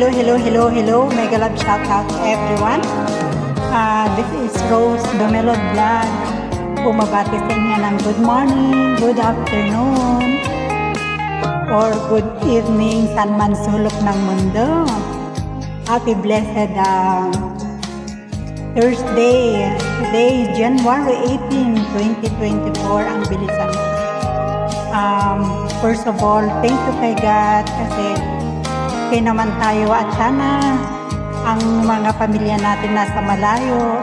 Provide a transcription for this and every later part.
Hello. Mega love shout out to everyone. This is Rose Domelod Vlog. Bumabati sa inyo ng good morning, good afternoon, or good evening saan man sulok ng mundo. Happy blessed Thursday. Today, January 18, 2024. Ang bilisan. First of all, thank you kay God kasi okay naman tayo at sana ang mga pamilya natin nasa malayo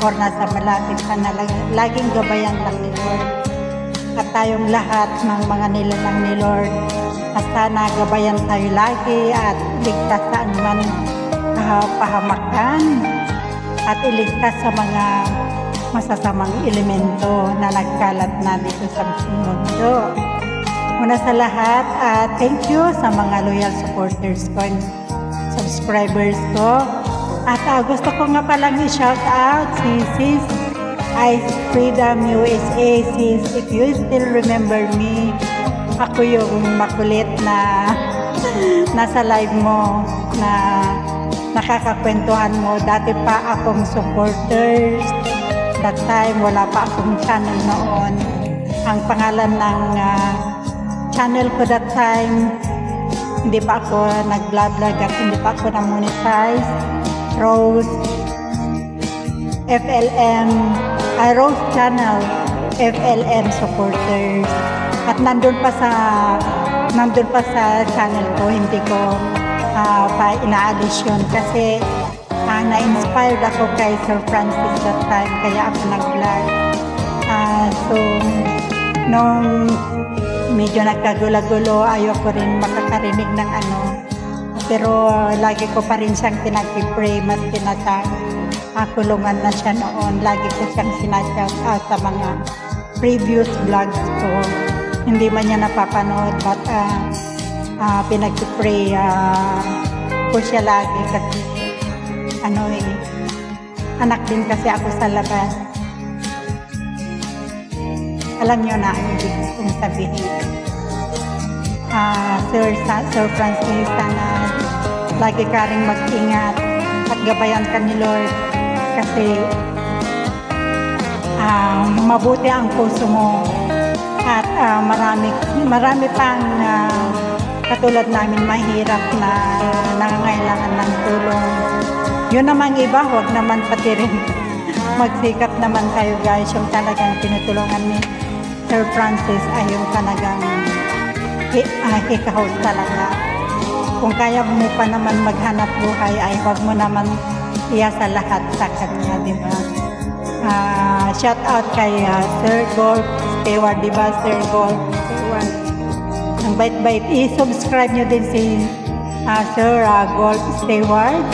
or nasa malapit sana laging gabayan lang ni Lord. At tayong lahat ng mga nilalang ni Lord at sana gabayan tayo lagi at ligtas sa anuman pahamakan at iligtas sa mga masasamang elemento na nagkalat na dito sa mundo. Una sa lahat, thank you sa mga loyal supporters ko and subscribers ko. At gusto ko nga palang i-shout out si Sis Ice Freedom USA. Sis, if you still remember me, ako yung makulit na nasa live mo na nakakakwentuhan mo. Dati pa akong supporters. That time, wala pa akong channel noon. Ang pangalan ng channel ko that time, hindi pa ako nag-vlog at hindi pa ako na-monetize. Rose Channel FLM supporters. At nandun pa sa channel ko, hindi ko pa ina-addition kasi na-inspired ako kay Sir Francis that time, kaya ako nag-vlog. So, nung medyo nagkagulo-gulo, ayoko rin makakarinig ng pero lagi ko pa rin siyang pinag-pray, maski nasa kulungan na siya noon. Lagi ko siyang sinashout out sa mga previous vlogs ko. Hindi man niya napapanood, but pinag-pray ko siya lagi kasi anak din kasi ako sa labas. Alam niyo na ang ibig kong sabihin. Sir Francis, sana lagi ka rin mag-ingat at gabayan ka ni Lord kasi mabuti ang puso mo at marami pang katulad namin mahirap na nangangailangan ng tulong. Yun namang iba, huwag naman pati rin magsikap naman kayo guys. Yung talagang tinutulungan ni Sir Francis ay yung talagang hikahouse talaga. Kung kaya mo pa naman maghanap buhay ay huwag mo naman iyasa lahat sa kanya, di ba? Shout out kay Sir Golf Stewart, di ba? Sir Golf Stewart. Ang bait-bait. I-subscribe nyo din si Sir Golf Stewart,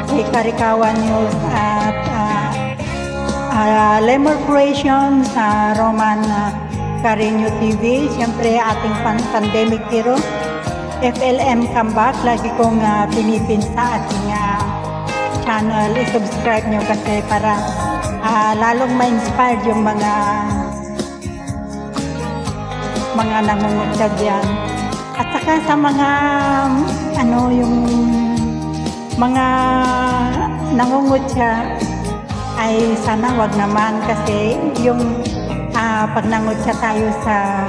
si Karikawa News at Lemur Creations, Roman Carino TV, siyempre ating pandemic hero, FLM Comeback. Lagi kong pinipin sa ating channel. I-subscribe nyo kasi para lalong ma-inspired yung mga nangungutya dyan. At saka sa mga yung mga nangungutya ay sana wag naman kasi yung pag nangutya tayo sa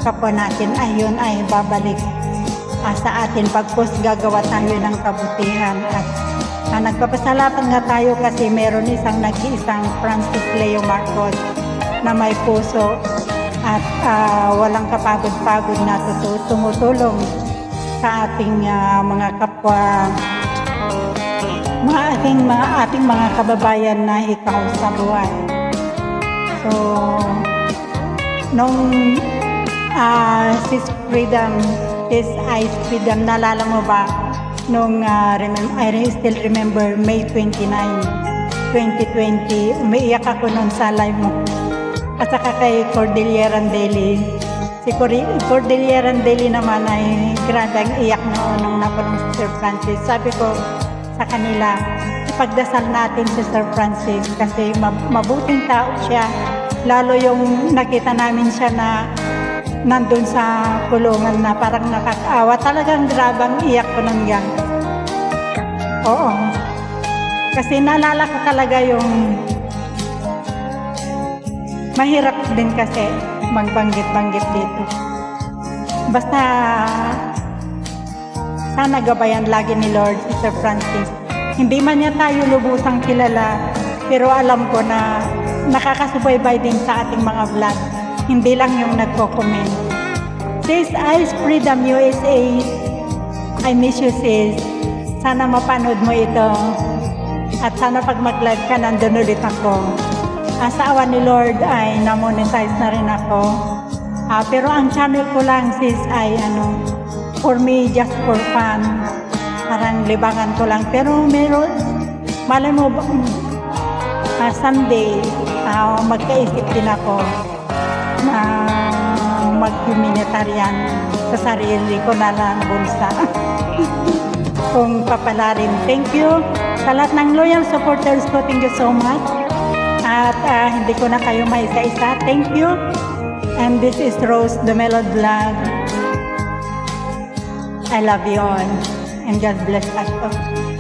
kapwa natin ayun ay babalik sa atin pagpos gagawa tayo ng kabutihan. At nagpapasalamat nga tayo kasi meron nag-iisang Francis Leo Marcos na may puso at walang kapagod-pagod na tumutulong sa ating mga kapwa, ating mga kababayan na ikaw sa buhay. So, nung Sis Ice Freedom, naalala mo ba nung I still remember May 29, 2020, umiiyak ako nun sa live mo. At saka kay Cordelia Randeli. Si Cordelia Randeli naman ay grabe ang iyak noon nung napanood si Sir Francis. Sabi ko sa kanila, ipagdasal natin si Sir Francis kasi mabuting tao siya. Lalo yung nakita namin siya na nandun sa kulungan na parang nakakaawa. Talagang grabang iyak ko ng guys. Oo. Kasi naalala ko talaga yung mahirap din kasi magbanggit-banggit dito. Basta sana gabayan lagi ni Lord si Sir Francis. Hindi man niya tayo lubusang kilala, pero alam ko na nakakasubaybay din sa ating mga vlog. Hindi lang yung nagko-comment. Sis Ice Freedom USA, I miss you sis. Sana mapanood mo ito. At sana pag mag-live ka, nandun ulit ako. Sa awa ni Lord ay na-monetize na rin ako. Pero ang channel ko lang sis ay for me, just for fun. Parang libangan ko lang. Pero meron, malay mo, someday, magkaisip din ako na mag-humanitarian sa sarili ko na lang bulsa. Kung papalarin. Thank you sa lahat ng loyal supporters ko. Thank you so much. At hindi ko na kayo maisa-isa. Thank you. And this is Rose, the Melod Vlog. I love you all. And God bless us all.